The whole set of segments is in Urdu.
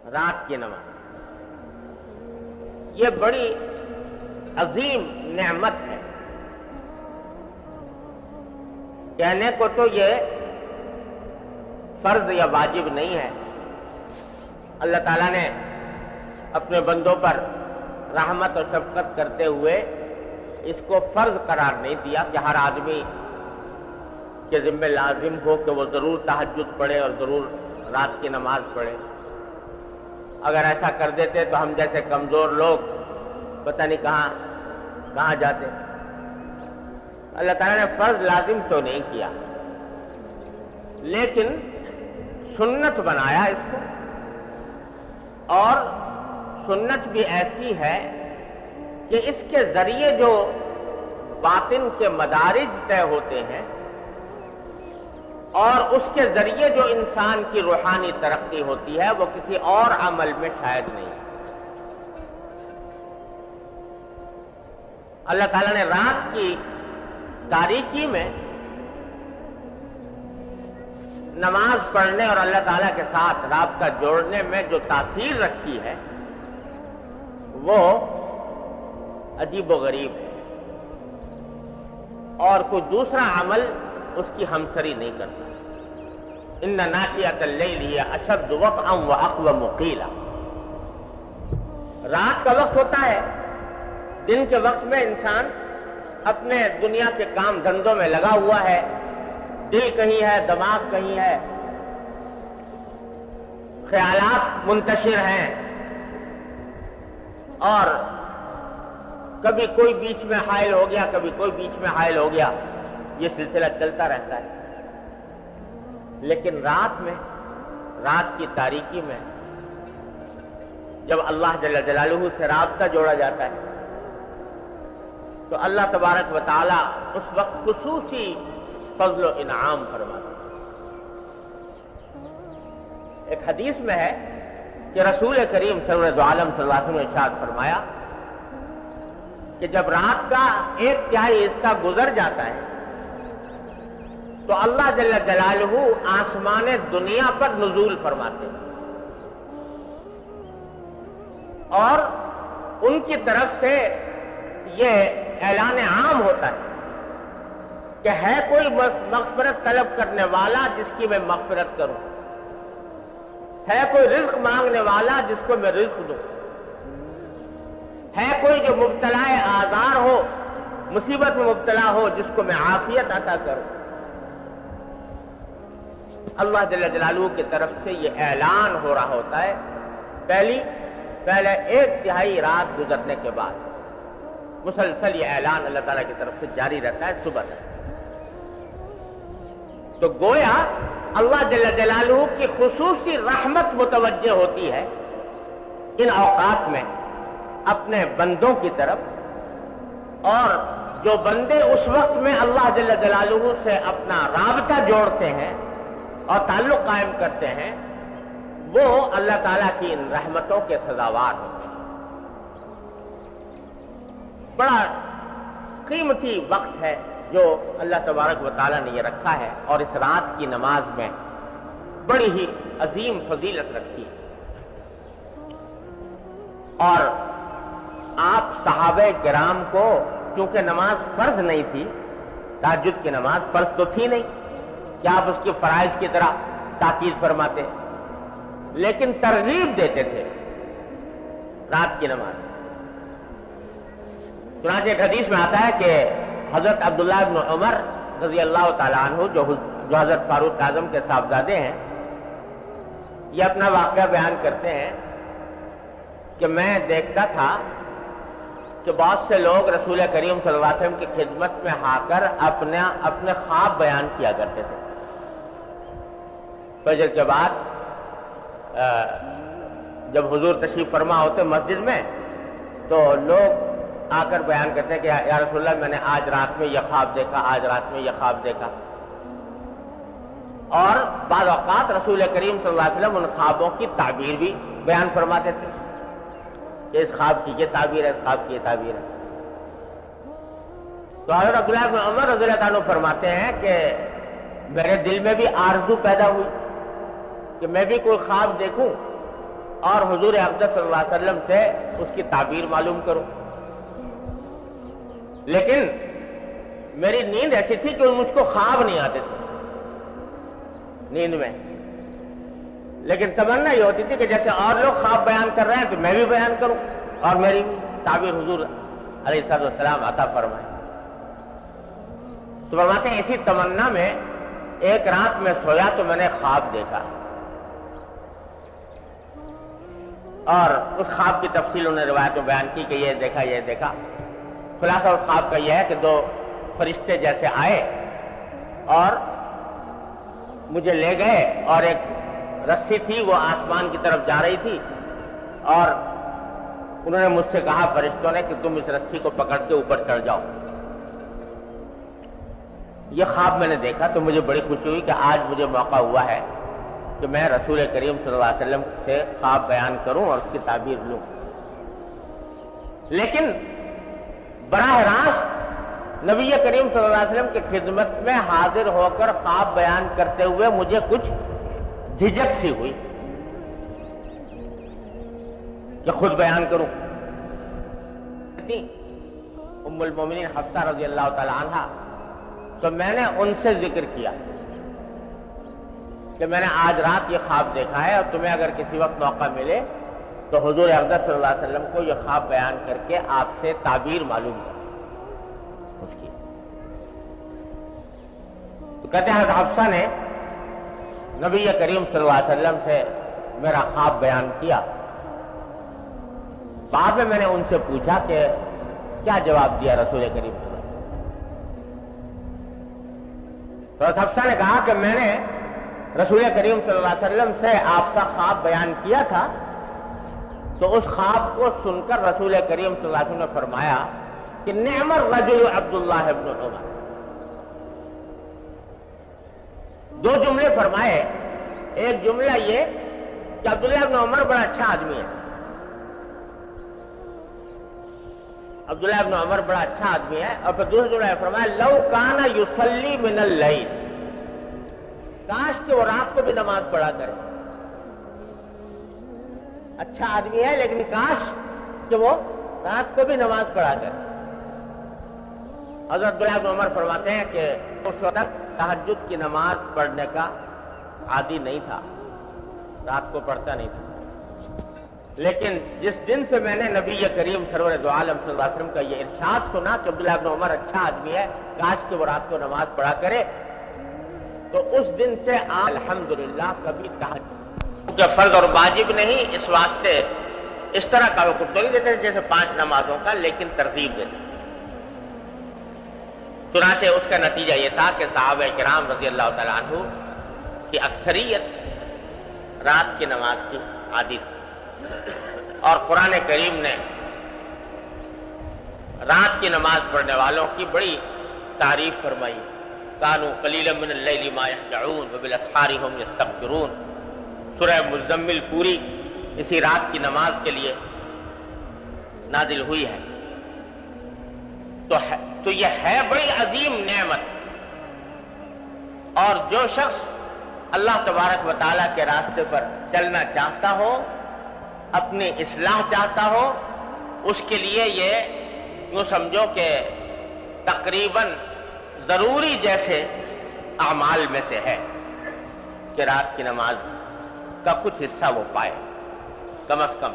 رات کی نماز یہ بڑی عظیم نعمت ہے. کہنے کو تو یہ فرض یا واجب نہیں ہے. اللہ تعالیٰ نے اپنے بندوں پر رحمت اور شفقت کرتے ہوئے اس کو فرض قرار نہیں دیا کہ ہر آدمی کے ذمہ لازم ہو کہ وہ ضرور تہجد پڑھے اور ضرور رات کی نماز پڑھے. اگر ایسا کر دیتے تو ہم جیسے کمزور لوگ پتہ نہیں کہاں جاتے. اللہ تعالیٰ نے فرض لازم تو نہیں کیا لیکن سنت بنایا اس کو. اور سنت بھی ایسی ہے کہ اس کے ذریعے جو باطن کے مدارج طے ہوتے ہیں اور اس کے ذریعے جو انسان کی روحانی ترقی ہوتی ہے وہ کسی اور عمل میں شاید نہیں. اللہ تعالیٰ نے رات کی تاریکی میں نماز پڑھنے اور اللہ تعالیٰ کے ساتھ رابطہ جوڑنے میں جو تاثیر رکھی ہے وہ عجیب و غریب ہے اور کوئی دوسرا عمل اس کی ہمسری نہیں کرتا. ان ناشئۃ اللیل ہی اشد وطئا واقوم قیلا. رات کا وقت ہوتا ہے، دن کے وقت میں انسان اپنے دنیا کے کام دھندوں میں لگا ہوا ہے، دل کہیں ہے، دماغ کہیں ہے، خیالات منتشر ہیں اور کبھی کوئی بیچ میں حائل ہو گیا، کبھی کوئی بیچ میں حائل ہو گیا، یہ سلسلہ چلتا رہتا ہے. لیکن رات میں، رات کی تاریکی میں جب اللہ جل جلالہ سے رابطہ جوڑا جاتا ہے تو اللہ تبارک و تعالی اس وقت خصوصی فضل و انعام فرماتا ہے. ایک حدیث میں ہے کہ رسول کریم سرور عالم صلی اللہ علیہ وسلم نے ارشاد فرمایا کہ جب رات کا 1/3 حصہ گزر جاتا ہے تو اللہ جل جلالہ آسمان دنیا پر نزول فرماتے ہیں اور ان کی طرف سے یہ اعلان عام ہوتا ہے کہ ہے کوئی مغفرت طلب کرنے والا جس کی میں مغفرت کروں، ہے کوئی رزق مانگنے والا جس کو میں رزق دوں، ہے کوئی جو مبتلا آزار ہو، مصیبت میں مبتلا ہو جس کو میں عافیت عطا کروں. اللہ جل جلالہ کی طرف سے یہ اعلان ہو رہا ہوتا ہے پہلے 1/3 رات گزرنے کے بعد. مسلسل یہ اعلان اللہ تعالیٰ کی طرف سے جاری رہتا ہے صبح تک. تو گویا اللہ جل جلالہ کی خصوصی رحمت متوجہ ہوتی ہے ان اوقات میں اپنے بندوں کی طرف، اور جو بندے اس وقت میں اللہ جل جلالہ سے اپنا رابطہ جوڑتے ہیں اور تعلق قائم کرتے ہیں وہ اللہ تعالیٰ کی ان رحمتوں کے سزاوار ہوتے ہیں. بڑا قیمتی وقت ہے جو اللہ تبارک و تعالیٰ نے یہ رکھا ہے اور اس رات کی نماز میں بڑی ہی عظیم فضیلت رکھی ہے. اور آپ صحابہ کرام کو چونکہ نماز فرض نہیں تھی، تہجد کی نماز فرض تو تھی نہیں کہ آپ اس کی فرائض کی طرح تاکید فرماتے، لیکن ترغیب دیتے تھے رات کی نماز. چنانچہ ایک حدیث میں آتا ہے کہ حضرت عبداللہ بن عمر رضی اللہ تعالیٰ عنہ جو حضرت فاروق اعظم کے صاحبزادے ہیں، یہ اپنا واقعہ بیان کرتے ہیں کہ میں دیکھتا تھا کہ بہت سے لوگ رسول کریم صلی اللہ علیہ وسلم کی خدمت میں آ کر اپنے خواب بیان کیا کرتے تھے. فجر کے بعد جب حضور تشریف فرما ہوتے مسجد میں تو لوگ آ کر بیان کرتے ہیں کہ یا رسول اللہ میں نے آج رات میں یہ خواب دیکھا، آج رات میں یہ خواب دیکھا. اور بعض اوقات رسول کریم صلی اللہ علیہ وسلم ان خوابوں کی تعبیر بھی بیان فرماتے تھے کہ اس خواب کی یہ تعبیر ہے، اس خواب کی یہ تعبیر ہے. تو حضرت عبداللہ بن عمر رضی اللہ عنہ فرماتے ہیں کہ میرے دل میں بھی آرزو پیدا ہوئی کہ میں بھی کوئی خواب دیکھوں اور حضور اقدس صلی اللہ علیہ وسلم سے اس کی تعبیر معلوم کروں. لیکن میری نیند ایسی تھی کہ مجھ کو خواب نہیں آتے تھے نیند میں، لیکن تمنا یہ ہوتی تھی کہ جیسے اور لوگ خواب بیان کر رہے ہیں تو میں بھی بیان کروں اور میری تعبیر حضور علیہ السلام عطا فرمائے. تو فرماتے ہیں اسی تمنا میں ایک رات میں سویا تو میں نے خواب دیکھا، اور اس خواب کی تفصیل انہوں نے روایت میں بیان کی کہ یہ دیکھا. خلاصہ اس خواب کا یہ ہے کہ دو فرشتے جیسے آئے اور مجھے لے گئے، اور ایک رسی تھی وہ آسمان کی طرف جا رہی تھی، اور انہوں نے مجھ سے کہا فرشتوں نے کہ تم اس رسی کو پکڑ کے اوپر چڑھ جاؤ. یہ خواب میں نے دیکھا تو مجھے بڑی خوشی ہوئی کہ آج مجھے موقع ہوا ہے کہ میں رسول کریم صلی اللہ علیہ وسلم سے خواب بیان کروں اور اس کی تعبیر لوں. لیکن براہ راست نبی کریم صلی اللہ علیہ وسلم کی خدمت میں حاضر ہو کر خواب بیان کرتے ہوئے مجھے کچھ جھجک سی ہوئی کہ خود بیان کروں. ام المومنین حفصہ رضی اللہ تعالی عنہا، تو میں نے ان سے ذکر کیا کہ میں نے آج رات یہ خواب دیکھا ہے، اور تمہیں اگر کسی وقت موقع ملے تو حضور اقدس صلی اللہ علیہ وسلم کو یہ خواب بیان کر کے آپ سے تعبیر معلوم کرو اس کی. تو کہتے ہیں حفصہ نے نبی کریم صلی اللہ علیہ وسلم سے میرا خواب بیان کیا. بعد میں نے ان سے پوچھا کہ کیا جواب دیا رسول کریم صلی اللہ علیہ وسلم. تو حفصہ نے کہا کہ میں نے رسول کریم صلی اللہ علیہ وسلم سے آپ کا خواب بیان کیا تھا، تو اس خواب کو سن کر رسول کریم صلی اللہ علیہ وسلم نے فرمایا کہ نعم الرجل عبداللہ ابن عمر. دو جملے فرمائے. ایک جملہ یہ کہ عبداللہ ابن عمر بڑا اچھا آدمی ہے، عبداللہ ابن عمر بڑا اچھا آدمی ہے. اور پھر دوسرا جملہ فرمایا لو کان یصلی من اللیل، کاش کہ وہ رات کو بھی نماز پڑھا کرے. اچھا آدمی ہے لیکن کاش کہ وہ رات کو بھی نماز پڑھا کرے. حضرت عبداللہ بن عمر فرماتے ہیں کہ اس وقت تہجد کی نماز پڑھنے کا عادی نہیں تھا، رات کو پڑھتا نہیں تھا. لیکن جس دن سے میں نے نبی کریم سرور دو عالم صلی اللہ علیہ وسلم کا یہ ارشاد سنا کہ عبداللہ بن عمر اچھا آدمی ہے، کاش کہ وہ رات کو نماز پڑھا کرے، تو اس دن سے الحمدللہ کبھی تہجد کہ فرض اور واجب نہیں، اس واسطے اس طرح کا حکم تو نہیں دیتے جیسے 5 نمازوں کا، لیکن ترغیب دیتے. چنانچہ اس کا نتیجہ یہ تھا کہ صحابہ کرام رضی اللہ تعالیٰ عنہ کی اکثریت رات کی نماز کی عادی تھی، اور قرآن کریم نے رات کی نماز پڑھنے والوں کی بڑی تعریف فرمائی. کانوا قلیلا من اللیل ما یہجعون وبالاسحار هم یستغفرون. سورہ مزمل پوری اسی رات کی نماز کے لیے نازل ہوئی ہے. تو یہ ہے بڑی عظیم نعمت، اور جو شخص اللہ تبارک و تعالیٰ کے راستے پر چلنا چاہتا ہو، اپنی اصلاح چاہتا ہو، اس کے لیے یہ یوں سمجھو کہ تقریباً ضروری جیسے اعمال میں سے ہے کہ رات کی نماز کا کچھ حصہ وہ پائے، کم از کم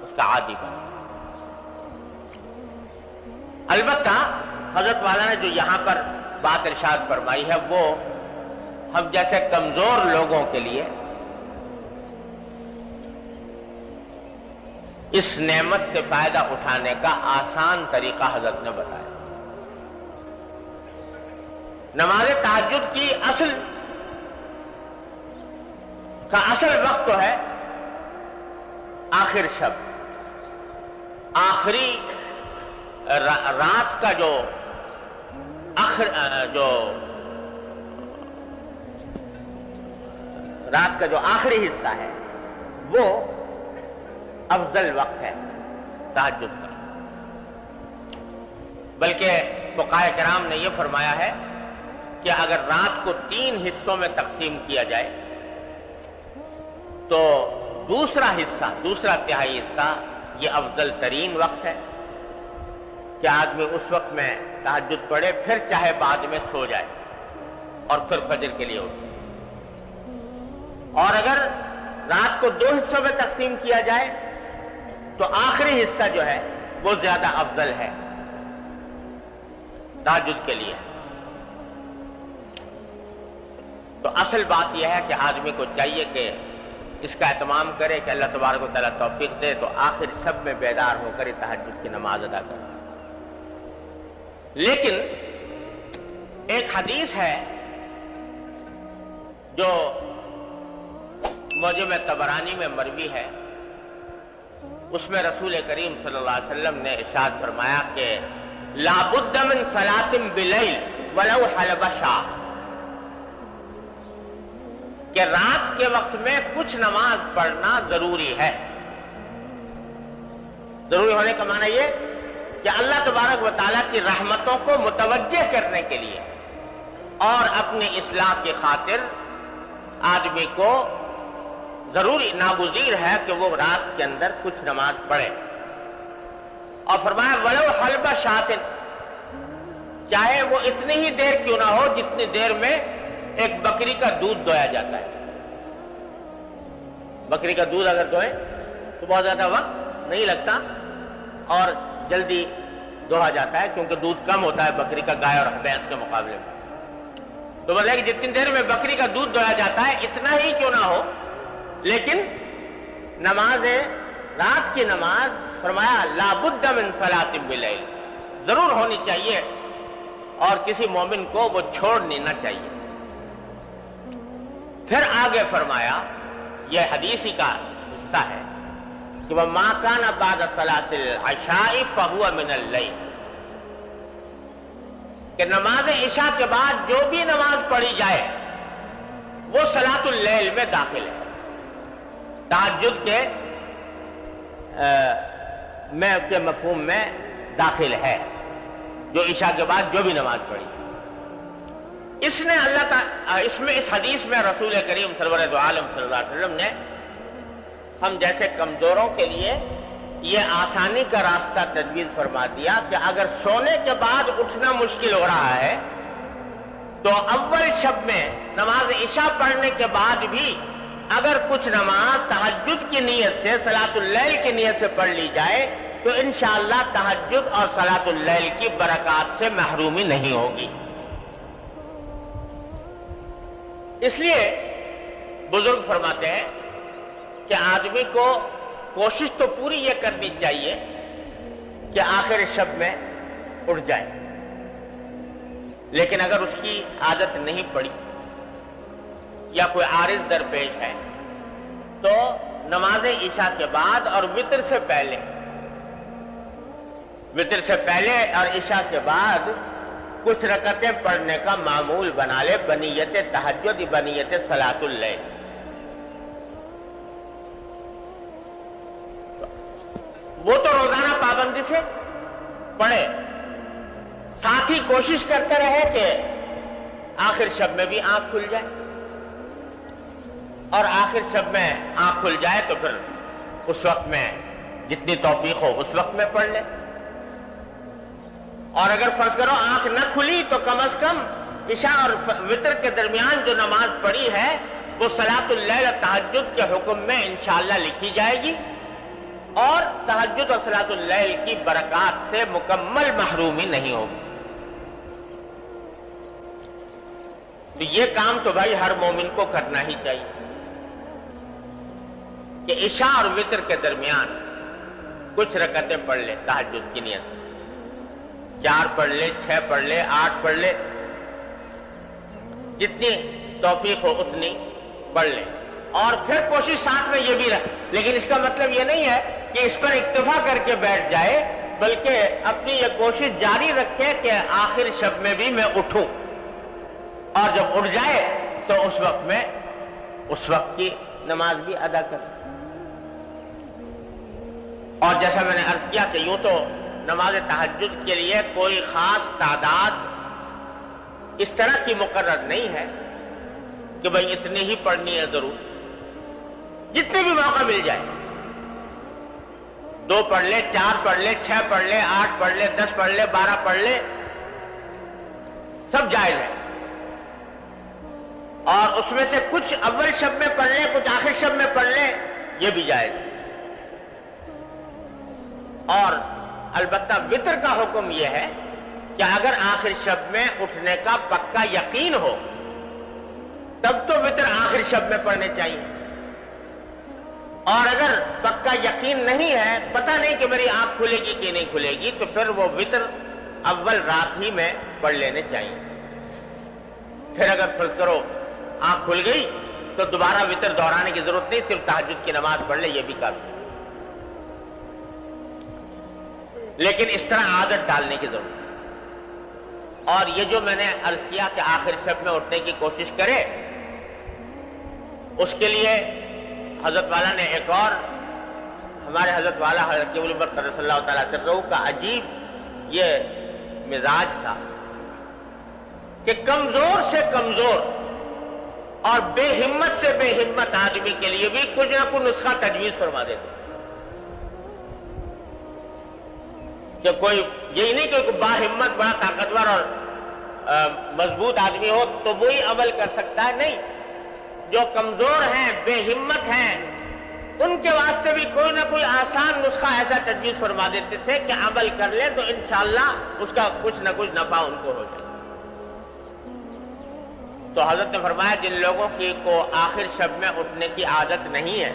اس کا عادی بنے. البتہ حضرت والا نے جو یہاں پر بات ارشاد فرمائی ہے وہ ہم جیسے کمزور لوگوں کے لیے اس نعمت سے فائدہ اٹھانے کا آسان طریقہ حضرت نے بتایا. نماز تہجد کی اصل وقت تو ہے آخر شب، آخری رات کا جو رات کا جو آخری حصہ ہے وہ افضل وقت ہے تہجد کا. بلکہ فقہاء کرام نے یہ فرمایا ہے کہ اگر رات کو 3 حصوں میں تقسیم کیا جائے تو دوسرا حصہ، دوسرا تہائی حصہ یہ افضل ترین وقت ہے کہ آدمی اس وقت میں تہجد پڑھے، پھر چاہے بعد میں سو جائے اور پھر فجر کے لیے اٹھے۔ اور اگر رات کو 2 حصوں میں تقسیم کیا جائے تو آخری حصہ جو ہے وہ زیادہ افضل ہے تہجد کے لیے۔ تو اصل بات یہ ہے کہ آدمی کو چاہیے کہ اس کا اہتمام کرے کہ اللہ تبارک و تعالیٰ توفیق دے تو آخر شب میں بیدار ہو کر تہجد کی نماز ادا کرے۔ لیکن ایک حدیث ہے جو معجم طبرانی میں مروی ہے، اس میں رسول کریم صلی اللہ علیہ وسلم نے ارشاد فرمایا کہ لا بد من صلاۃ باللیل ولو حلب شاہ، کہ رات کے وقت میں کچھ نماز پڑھنا ضروری ہے۔ ضروری ہونے کا معنی یہ کہ اللہ تبارک و تعالیٰ کی رحمتوں کو متوجہ کرنے کے لیے اور اپنی اصلاح کی خاطر آدمی کو ضروری ناگزیر ہے کہ وہ رات کے اندر کچھ نماز پڑھے۔ اور فرمایا ولو حلب شاۃ، چاہے وہ اتنی ہی دیر کیوں نہ ہو جتنی دیر میں ایک بکری کا دودھ دویا جاتا ہے۔ بکری کا دودھ اگر دوئیں تو بہت زیادہ وقت نہیں لگتا اور جلدی دوہا جاتا ہے، کیونکہ دودھ کم ہوتا ہے بکری کا گائے اور بھینس کے مقابلے میں۔ تو بولے کہ جتنی دیر میں بکری کا دودھ دویا جاتا ہے اتنا ہی کیوں نہ ہو، لیکن نماز رات کی نماز فرمایا لا بد من صلاۃ باللیل، ضرور ہونی چاہیے اور کسی مومن کو وہ چھوڑنی نہ چاہیے۔ پھر آگے فرمایا، یہ حدیث ہی کا حصہ ہے کہ وَمَا كَانَ بَعْدَ صَلَاةِ الْعَشَاءِ فَهُوَ مِنَ اللَّيْلِ، کہ نماز عشاء کے بعد جو بھی نماز پڑھی جائے وہ صلاۃ اللیل میں داخل ہے، تہجد کے مفہوم میں داخل ہے، جو عشاء کے بعد جو بھی نماز پڑھی۔ اس نے اللہ تعالی اس حدیث میں رسول کریم سرور دو عالم صلی اللہ علیہ وسلم نے ہم جیسے کمزوروں کے لیے یہ آسانی کا راستہ تجویز فرما دیا کہ اگر سونے کے بعد اٹھنا مشکل ہو رہا ہے تو اول شب میں نماز عشاء پڑھنے کے بعد بھی اگر کچھ نماز تہجد کی نیت سے صلاۃ اللیل کی نیت سے پڑھ لی جائے تو انشاءاللہ تہجد اور صلاۃ اللیل کی برکات سے محرومی نہیں ہوگی۔ اس لیے بزرگ فرماتے ہیں کہ آدمی کو کوشش تو پوری یہ کرنی چاہیے کہ آخر شب میں اٹھ جائے، لیکن اگر اس کی عادت نہیں پڑی یا کوئی عارض درپیش ہے تو نماز عشاء کے بعد اور وتر سے پہلے اور عشاء کے بعد کچھ رکعتیں پڑھنے کا معمول بنا لے بنیت تہجد بنیت صلاۃ اللیل۔ وہ تو روزانہ پابندی سے پڑھے، ساتھ ہی کوشش کرتے رہے کہ آخر شب میں بھی آنکھ کھل جائے، اور آخر شب میں آنکھ کھل جائے تو پھر اس وقت میں جتنی توفیق ہو اس وقت میں پڑھ لے، اور اگر فرض کرو آنکھ نہ کھلی تو کم از کم عشاء اور وتر کے درمیان جو نماز پڑھی ہے وہ صلاۃ اللیل تہجد کے حکم میں انشاءاللہ لکھی جائے گی اور تہجد اور صلاۃ اللیل کی برکات سے مکمل محرومی نہیں ہوگی۔ تو یہ کام تو بھائی ہر مومن کو کرنا ہی چاہیے کہ عشاء اور وتر کے درمیان کچھ رکعتیں پڑھ لے تہجد کی نیت، 4 پڑھ لے، 6 پڑھ لے، 8 پڑھ لے، جتنی توفیق ہو اتنی پڑھ لے، اور پھر کوشش ساتھ میں یہ بھی رکھ، لیکن اس کا مطلب یہ نہیں ہے کہ اس پر اکتفا کر کے بیٹھ جائے، بلکہ اپنی یہ کوشش جاری رکھے کہ آخر شب میں بھی میں اٹھوں، اور جب اٹھ جائے تو اس وقت کی نماز بھی ادا کرے۔ اور جیسا میں نے عرض کیا کہ یوں تو نماز تہجد کے لیے کوئی خاص تعداد اس طرح کی مقرر نہیں ہے کہ بھئی اتنی ہی پڑھنی ہے ضرور، جتنے بھی موقع مل جائے، 2 پڑھ لے، 4 پڑھ لے، 6 پڑھ لے، 8 پڑھ لے، 10 پڑھ لے، 12 پڑھ لے، سب جائز ہے۔ اور اس میں سے کچھ اول شب میں پڑھ لے، کچھ آخر شب میں پڑھ لے، یہ بھی جائز ہے۔ اور البتہ وتر کا حکم یہ ہے کہ اگر آخر شب میں اٹھنے کا پکا یقین ہو تب تو وتر آخر شب میں پڑھنے چاہیے، اور اگر پکا یقین نہیں ہے، پتہ نہیں کہ میری آنکھ کھلے گی کہ نہیں کھلے گی، تو پھر وہ وتر اول رات ہی میں پڑھ لینے چاہیے۔ پھر اگر فرض کرو آنکھ کھل گئی تو دوبارہ وتر دہرانے کی ضرورت نہیں، صرف تہجد کی نماز پڑھ لے، یہ بھی کافی۔ لیکن اس طرح عادت ڈالنے کی ضرورت ہے۔ اور یہ جو میں نے عرض کیا کہ آخر شب میں اٹھنے کی کوشش کرے، اس کے لیے حضرت والا نے ایک اور، ہمارے حضرت والا حضرت ابو بکر قدس اللہ تعالیٰ سرہ کا عجیب یہ مزاج تھا کہ کمزور سے کمزور اور بے ہمت سے بے ہمت آدمی کے لیے بھی کچھ نہ کچھ نسخہ تجویز فرما دیتے، کہ کوئی یہی نہیں کہ با ہمت بڑا طاقتور اور مضبوط آدمی ہو تو وہی عمل کر سکتا ہے، نہیں، جو کمزور ہیں، بے ہمت ہیں، ان کے واسطے بھی کوئی نہ کوئی آسان نسخہ ایسا تجویز فرما دیتے تھے کہ عمل کر لیں تو انشاءاللہ اس کا کچھ نہ کچھ نفع ان کو ہو جائے۔ تو حضرت نے فرمایا جن لوگوں کی کو آخر شب میں اٹھنے کی عادت نہیں ہے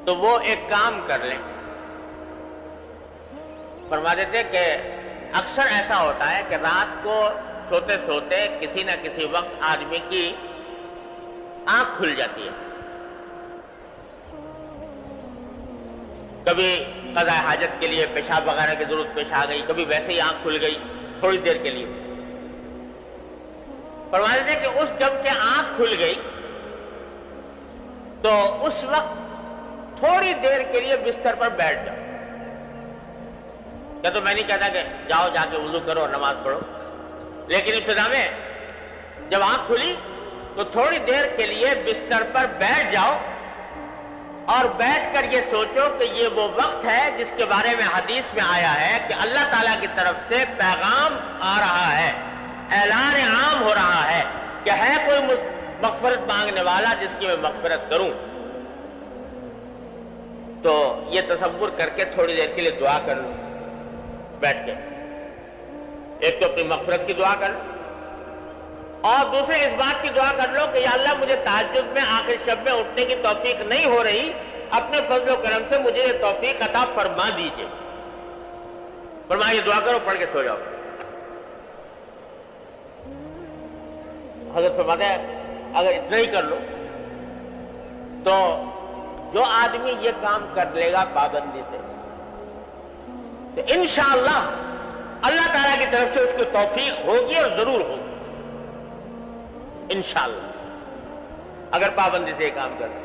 تو وہ ایک کام کر لیں۔ فرما دیتے کہ اکثر ایسا ہوتا ہے کہ رات کو سوتے سوتے کسی نہ کسی وقت آدمی کی آنکھ کھل جاتی ہے، کبھی قضاء حاجت کے لیے پیشاب وغیرہ کی ضرورت پیش آ گئی، کبھی ویسے ہی آنکھ کھل گئی تھوڑی دیر کے لیے۔ فرما دیتے کہ اس جب کہ آنکھ کھل گئی تو اس وقت تھوڑی دیر کے لیے بستر پر بیٹھ جاؤ۔ کیا تو میں نہیں کہتا کہ جاؤ جا کے وضو کرو اور نماز پڑھو، لیکن ابتدا میں جب آنکھ کھلی تو تھوڑی دیر کے لیے بستر پر بیٹھ جاؤ اور بیٹھ کر یہ سوچو کہ یہ وہ وقت ہے جس کے بارے میں حدیث میں آیا ہے کہ اللہ تعالیٰ کی طرف سے پیغام آ رہا ہے، اعلان عام ہو رہا ہے کہ ہے کوئی مغفرت مانگنے والا جس کی میں مغفرت کروں۔ تو یہ تصور کر کے تھوڑی دیر کے لیے دعا کر لو بیٹھ کے، ایک تو اپنی مغفرت کی دعا کر لو اور دوسرے اس بات کی دعا کر لو کہ یا اللہ مجھے تہجد میں آخر شب میں اٹھنے کی توفیق نہیں ہو رہی، اپنے فضل و کرم سے مجھے یہ توفیق عطا فرما دیجئے۔ فرمایا یہ دعا کرو، پڑھ کے سو جاؤ۔ حضرت فرماتے ہیں اگر اتنا ہی کر لو تو جو آدمی یہ کام کر لے گا پابندی سے تو انشاءاللہ اللہ تعالیٰ کی طرف سے اس کو توفیق ہوگی اور ضرور ہوگی انشاءاللہ، اگر پابندی سے یہ کام کرے۔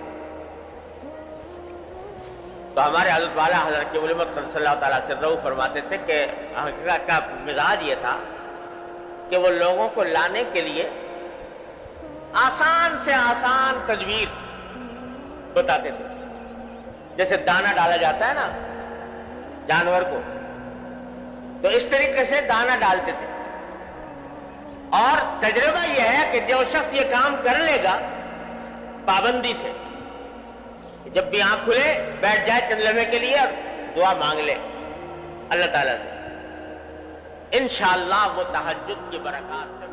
تو ہمارے حضرت والا حضرت ابو بکر صلی اللہ تعالیٰ سرہ فرماتے تھے کہ حقیقت کا مزاج یہ تھا کہ وہ لوگوں کو لانے کے لیے آسان سے آسان تجویز بتاتے تھے، جیسے دانہ ڈالا جاتا ہے نا جانور کو، تو اس طریقے سے دانہ ڈالتے تھے۔ اور تجربہ یہ ہے کہ جو شخص یہ کام کر لے گا پابندی سے، جب بھی آنکھ کھلے بیٹھ جائے چند لمحے کے لیے اور دعا مانگ لے اللہ تعالیٰ سے، انشاءاللہ وہ تہجد کی برکات سے